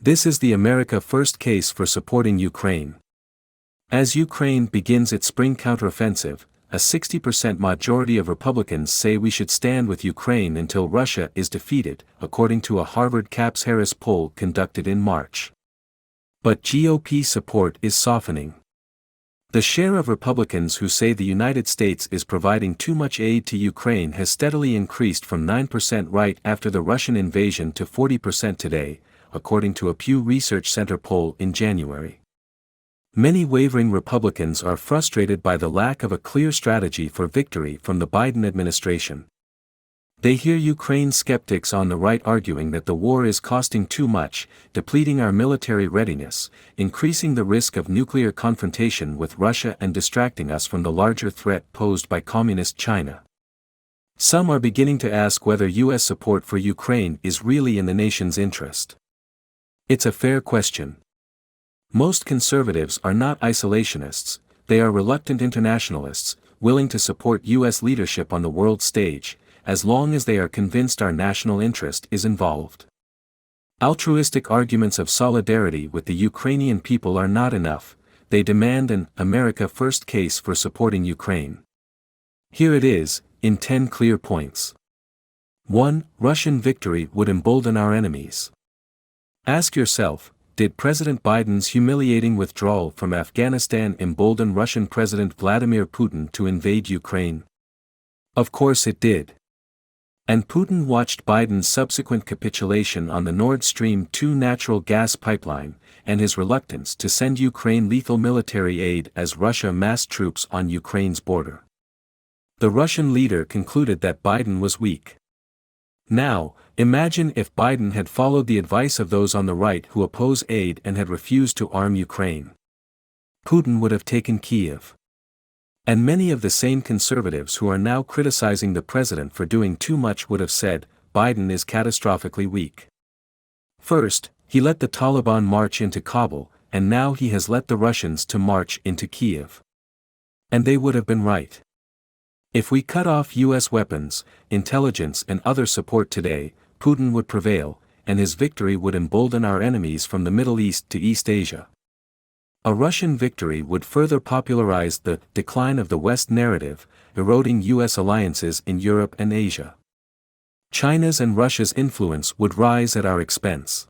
This is the America First case for supporting Ukraine. As Ukraine begins its spring counteroffensive, a 60% majority of Republicans say we should stand with Ukraine until Russia is defeated, according to a Harvard Capps-Harris poll conducted in March. But GOP support is softening. The share of Republicans who say the United States is providing too much aid to Ukraine has steadily increased from 9% right after the Russian invasion to 40% today, according to a Pew Research Center poll in January. Many wavering Republicans are frustrated by the lack of a clear strategy for victory from the Biden administration. They hear Ukraine skeptics on the right arguing that the war is costing too much, depleting our military readiness, increasing the risk of nuclear confrontation with Russia and distracting us from the larger threat posed by Communist China. Some are beginning to ask whether U.S. support for Ukraine is really in the nation's interest. It's a fair question. Most conservatives are not isolationists, they are reluctant internationalists, willing to support U.S. leadership on the world stage, as long as they are convinced our national interest is involved. Altruistic arguments of solidarity with the Ukrainian people are not enough, they demand an America First case for supporting Ukraine. Here it is, in 10 clear points. 1. Russian victory would embolden our enemies. Ask yourself, did President Biden's humiliating withdrawal from Afghanistan embolden Russian President Vladimir Putin to invade Ukraine? Of course it did. And Putin watched Biden's subsequent capitulation on the Nord Stream 2 natural gas pipeline, and his reluctance to send Ukraine lethal military aid as Russia massed troops on Ukraine's border. The Russian leader concluded that Biden was weak. Now, imagine if Biden had followed the advice of those on the right who oppose aid and had refused to arm Ukraine. Putin would have taken Kyiv. And many of the same conservatives who are now criticizing the president for doing too much would have said, Biden is catastrophically weak. First, he let the Taliban march into Kabul, and now he has let the Russians to march into Kyiv. And they would have been right. If we cut off U.S. weapons, intelligence and other support today, Putin would prevail, and his victory would embolden our enemies from the Middle East to East Asia. A Russian victory would further popularize the decline of the West narrative, eroding U.S. alliances in Europe and Asia. China's and Russia's influence would rise at our expense.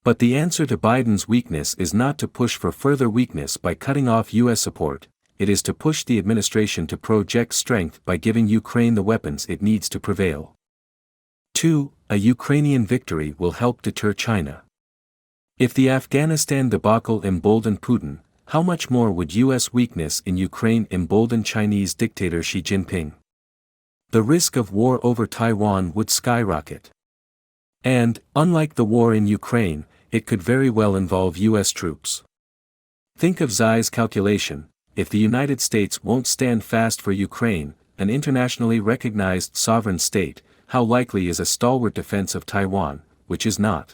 But the answer to Biden's weakness is not to push for further weakness by cutting off U.S. support. It is to push the administration to project strength by giving Ukraine the weapons it needs to prevail. 2. A Ukrainian victory will help deter China. If the Afghanistan debacle emboldened Putin, how much more would U.S. weakness in Ukraine embolden Chinese dictator Xi Jinping? The risk of war over Taiwan would skyrocket. And, unlike the war in Ukraine, it could very well involve U.S. troops. Think of Xi's calculation. If the United States won't stand fast for Ukraine, an internationally recognized sovereign state, how likely is a stalwart defense of Taiwan, which is not?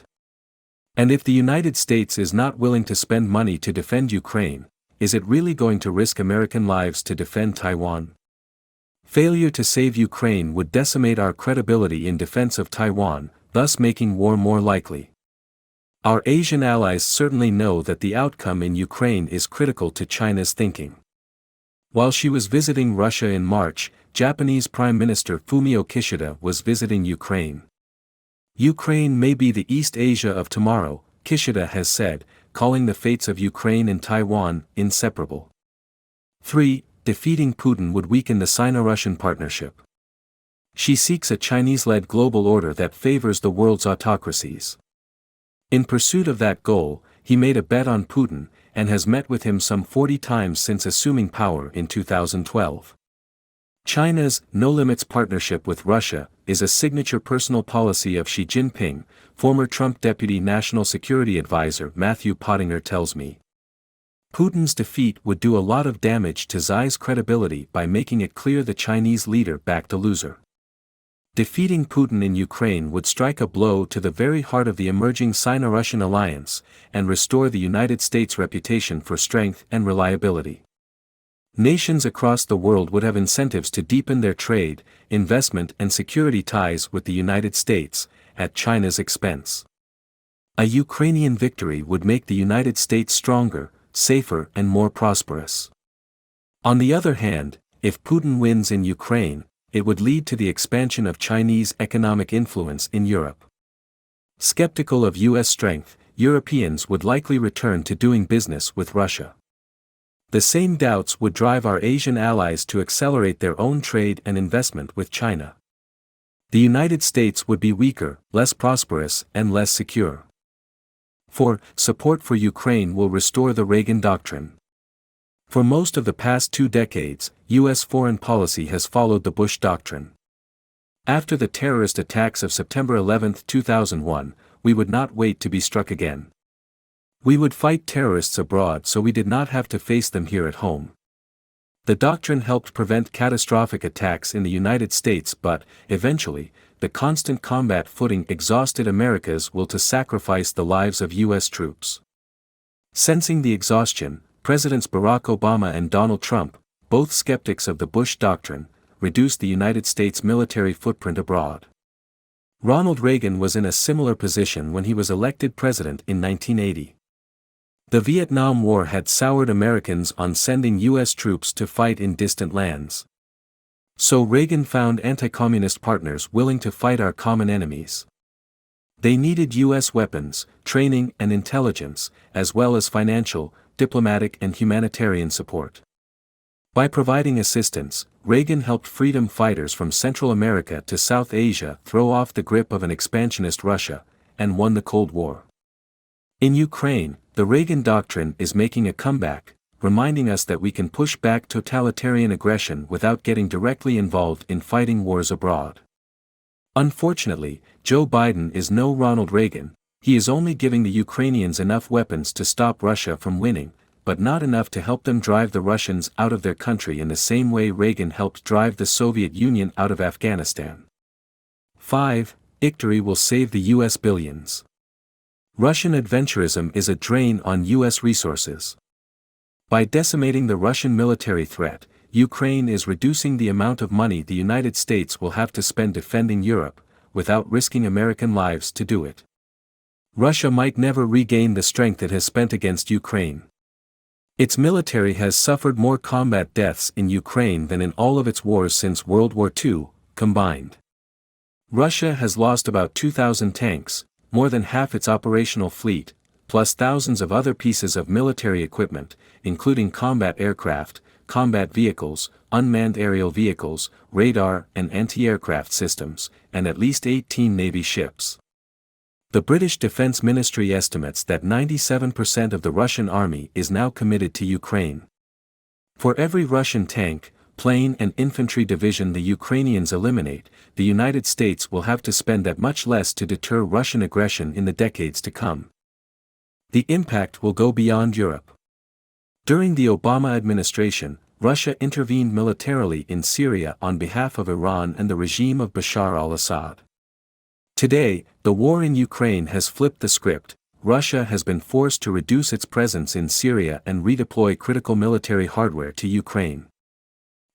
And if the United States is not willing to spend money to defend Ukraine, is it really going to risk American lives to defend Taiwan? Failure to save Ukraine would decimate our credibility in defense of Taiwan, thus making war more likely. Our Asian allies certainly know that the outcome in Ukraine is critical to China's thinking. While she was visiting Russia in March, Japanese Prime Minister Fumio Kishida was visiting Ukraine. Ukraine may be the East Asia of tomorrow, Kishida has said, calling the fates of Ukraine and Taiwan inseparable. 3. Defeating Putin would weaken the Sino-Russian partnership. She seeks a Chinese-led global order that favors the world's autocracies. In pursuit of that goal, he made a bet on Putin, and has met with him some 40 times since assuming power in 2012. China's no-limits partnership with Russia is a signature personal policy of Xi Jinping, former Trump Deputy National Security Advisor Matthew Pottinger tells me. Putin's defeat would do a lot of damage to Xi's credibility by making it clear the Chinese leader backed a loser. Defeating Putin in Ukraine would strike a blow to the very heart of the emerging Sino-Russian alliance, and restore the United States' reputation for strength and reliability. Nations across the world would have incentives to deepen their trade, investment and security ties with the United States, at China's expense. A Ukrainian victory would make the United States stronger, safer and more prosperous. On the other hand, if Putin wins in Ukraine, it would lead to the expansion of Chinese economic influence in Europe. Skeptical of U.S. strength, Europeans would likely return to doing business with Russia. The same doubts would drive our Asian allies to accelerate their own trade and investment with China. The United States would be weaker, less prosperous, and less secure. 4. Support for Ukraine will restore the Reagan Doctrine. For most of the past 2 decades, U.S. foreign policy has followed the Bush Doctrine. After the terrorist attacks of September 11, 2001, we would not wait to be struck again. We would fight terrorists abroad so we did not have to face them here at home. The doctrine helped prevent catastrophic attacks in the United States, but, eventually, the constant combat footing exhausted America's will to sacrifice the lives of U.S. troops. Sensing the exhaustion, Presidents Barack Obama and Donald Trump, both skeptics of the Bush Doctrine, reduced the United States military footprint abroad. Ronald Reagan was in a similar position when he was elected president in 1980. The Vietnam War had soured Americans on sending U.S. troops to fight in distant lands. So Reagan found anti-communist partners willing to fight our common enemies. They needed U.S. weapons, training and intelligence, as well as financial, diplomatic and humanitarian support. By providing assistance, Reagan helped freedom fighters from Central America to South Asia throw off the grip of an expansionist Russia, and won the Cold War. In Ukraine, the Reagan Doctrine is making a comeback, reminding us that we can push back totalitarian aggression without getting directly involved in fighting wars abroad. Unfortunately, Joe Biden is no Ronald Reagan. He is only giving the Ukrainians enough weapons to stop Russia from winning, but not enough to help them drive the Russians out of their country in the same way Reagan helped drive the Soviet Union out of Afghanistan. 5. Victory will save the U.S. billions. Russian adventurism is a drain on U.S. resources. By decimating the Russian military threat, Ukraine is reducing the amount of money the United States will have to spend defending Europe, without risking American lives to do it. Russia might never regain the strength it has spent against Ukraine. Its military has suffered more combat deaths in Ukraine than in all of its wars since World War II, combined. Russia has lost about 2,000 tanks, more than half its operational fleet, plus thousands of other pieces of military equipment, including combat aircraft, combat vehicles, unmanned aerial vehicles, radar and anti-aircraft systems, and at least 18 Navy ships. The British Defense Ministry estimates that 97% of the Russian army is now committed to Ukraine. For every Russian tank, plane and infantry division the Ukrainians eliminate, the United States will have to spend that much less to deter Russian aggression in the decades to come. The impact will go beyond Europe. During the Obama administration, Russia intervened militarily in Syria on behalf of Iran and the regime of Bashar al-Assad. Today, the war in Ukraine has flipped the script. Russia has been forced to reduce its presence in Syria and redeploy critical military hardware to Ukraine.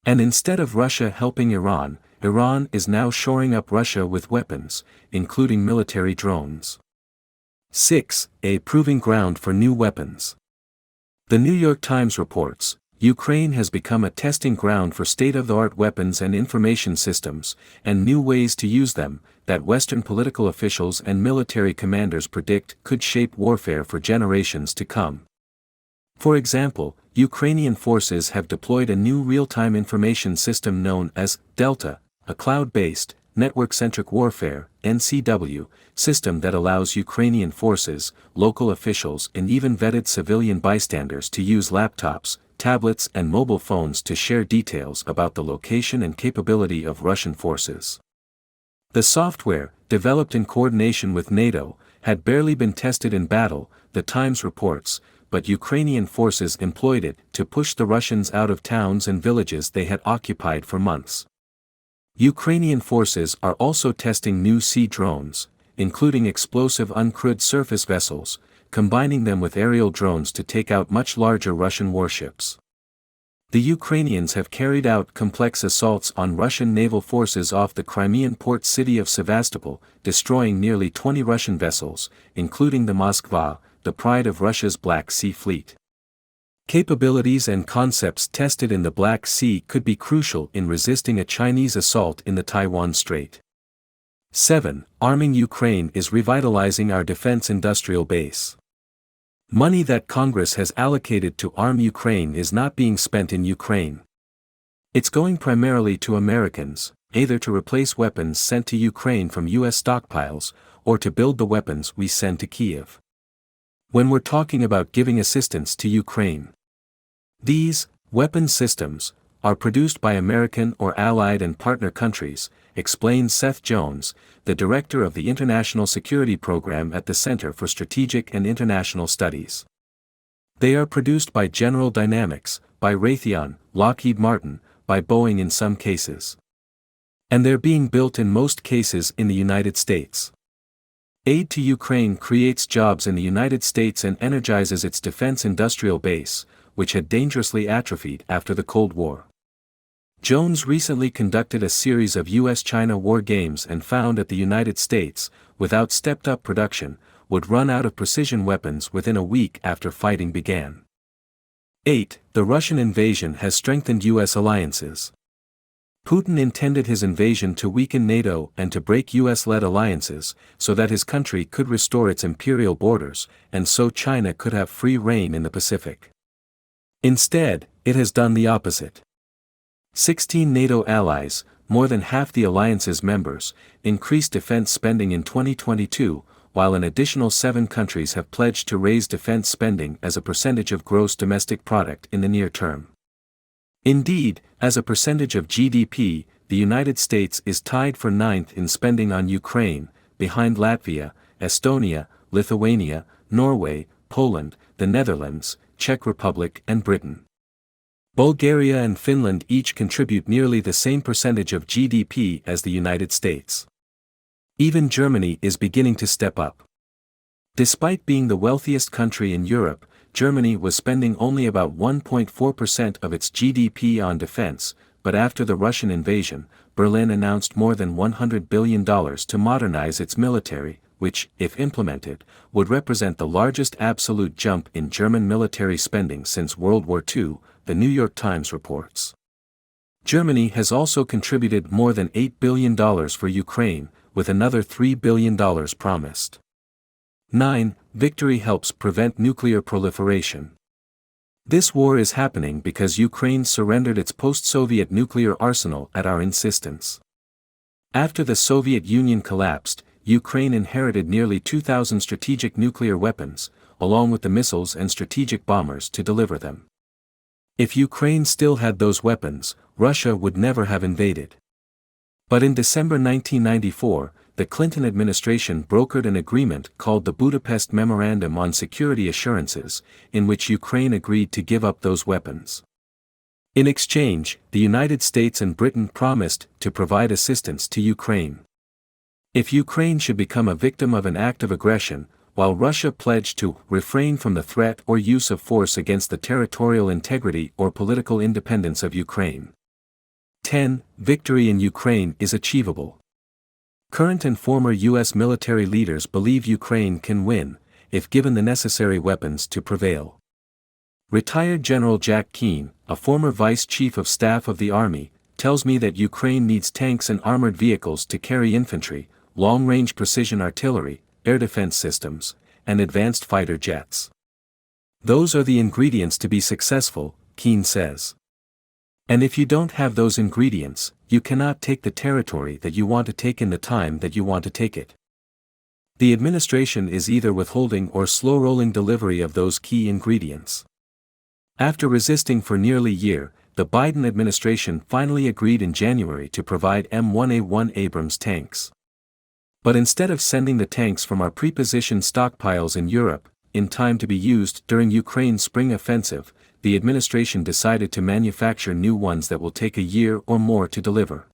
And instead of Russia helping Iran, Iran is now shoring up Russia with weapons, including military drones. 6. A proving ground for new weapons. The New York Times reports, Ukraine has become a testing ground for state-of-the-art weapons and information systems, and new ways to use them, that Western political officials and military commanders predict could shape warfare for generations to come. For example, Ukrainian forces have deployed a new real-time information system known as Delta, a cloud-based, network-centric warfare (NCW) system that allows Ukrainian forces, local officials and even vetted civilian bystanders to use laptops, tablets and mobile phones to share details about the location and capability of Russian forces. The software, developed in coordination with NATO, had barely been tested in battle, the Times reports, but Ukrainian forces employed it to push the Russians out of towns and villages they had occupied for months. Ukrainian forces are also testing new sea drones, including explosive uncrewed surface vessels, combining them with aerial drones to take out much larger Russian warships. The Ukrainians have carried out complex assaults on Russian naval forces off the Crimean port city of Sevastopol, destroying nearly 20 Russian vessels, including the Moskva, the pride of Russia's Black Sea Fleet. Capabilities and concepts tested in the Black Sea could be crucial in resisting a Chinese assault in the Taiwan Strait. 7. Arming Ukraine is revitalizing our defense industrial base. Money that Congress has allocated to arm Ukraine is not being spent in Ukraine. It's going primarily to Americans, either to replace weapons sent to Ukraine from U.S. stockpiles, or to build the weapons we send to Kyiv. When we're talking about giving assistance to Ukraine, these weapon systems are produced by American or allied and partner countries, explains Seth Jones, the director of the International Security Program at the Center for Strategic and International Studies. They are produced by General Dynamics, by Raytheon, Lockheed Martin, by Boeing in some cases. And they're being built in most cases in the United States. Aid to Ukraine creates jobs in the United States and energizes its defense industrial base, which had dangerously atrophied after the Cold War. Jones recently conducted a series of U.S.-China war games and found that the United States, without stepped-up production, would run out of precision weapons within a week after fighting began. 8. The Russian invasion has strengthened U.S. alliances. Putin intended his invasion to weaken NATO and to break U.S.-led alliances, so that his country could restore its imperial borders, and so China could have free reign in the Pacific. Instead, it has done the opposite. 16 NATO allies, more than half the alliance's members, increased defense spending in 2022, while an additional 7 countries have pledged to raise defense spending as a percentage of gross domestic product in the near term. Indeed, as a percentage of GDP, the United States is tied for 9th in spending on Ukraine, behind Latvia, Estonia, Lithuania, Norway, Poland, the Netherlands, Czech Republic and Britain. Bulgaria and Finland each contribute nearly the same percentage of GDP as the United States. Even Germany is beginning to step up. Despite being the wealthiest country in Europe, Germany was spending only about 1.4% of its GDP on defense, but after the Russian invasion, Berlin announced more than $100 billion to modernize its military, which, if implemented, would represent the largest absolute jump in German military spending since World War II, the New York Times reports. Germany has also contributed more than $8 billion for Ukraine, with another $3 billion promised. 9. Victory helps prevent nuclear proliferation. This war is happening because Ukraine surrendered its post-Soviet nuclear arsenal at our insistence. After the Soviet Union collapsed, Ukraine inherited nearly 2,000 strategic nuclear weapons, along with the missiles and strategic bombers to deliver them. If Ukraine still had those weapons, Russia would never have invaded. But in December 1994, the Clinton administration brokered an agreement called the Budapest Memorandum on Security Assurances, in which Ukraine agreed to give up those weapons. In exchange, the United States and Britain promised to provide assistance to Ukraine. If Ukraine should become a victim of an act of aggression, while Russia pledged to refrain from the threat or use of force against the territorial integrity or political independence of Ukraine. 10. Victory in Ukraine is achievable. Current and former U.S. military leaders believe Ukraine can win, if given the necessary weapons to prevail. Retired General Jack Keane, a former Vice Chief of Staff of the Army, tells me that Ukraine needs tanks and armored vehicles to carry infantry, long-range precision artillery, air defense systems, and advanced fighter jets. Those are the ingredients to be successful, Keane says. And if you don't have those ingredients, you cannot take the territory that you want to take in the time that you want to take it. The administration is either withholding or slow-rolling delivery of those key ingredients. After resisting for nearly a year, the Biden administration finally agreed in January to provide M1A1 Abrams tanks. But instead of sending the tanks from our pre-positioned stockpiles in Europe, in time to be used during Ukraine's spring offensive, the administration decided to manufacture new ones that will take a year or more to deliver.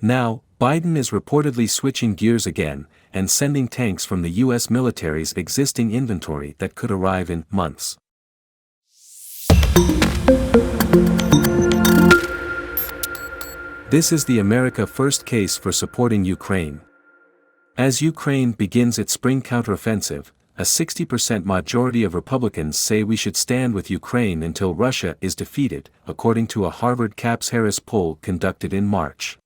Now, Biden is reportedly switching gears again, and sending tanks from the U.S. military's existing inventory that could arrive in months. This is the America First case for supporting Ukraine. As Ukraine begins its spring counteroffensive, a 60% majority of Republicans say we should stand with Ukraine until Russia is defeated, according to a Harvard Capps-Harris poll conducted in March.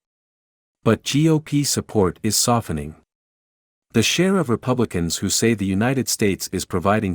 But GOP support is softening. The share of Republicans who say the United States is providing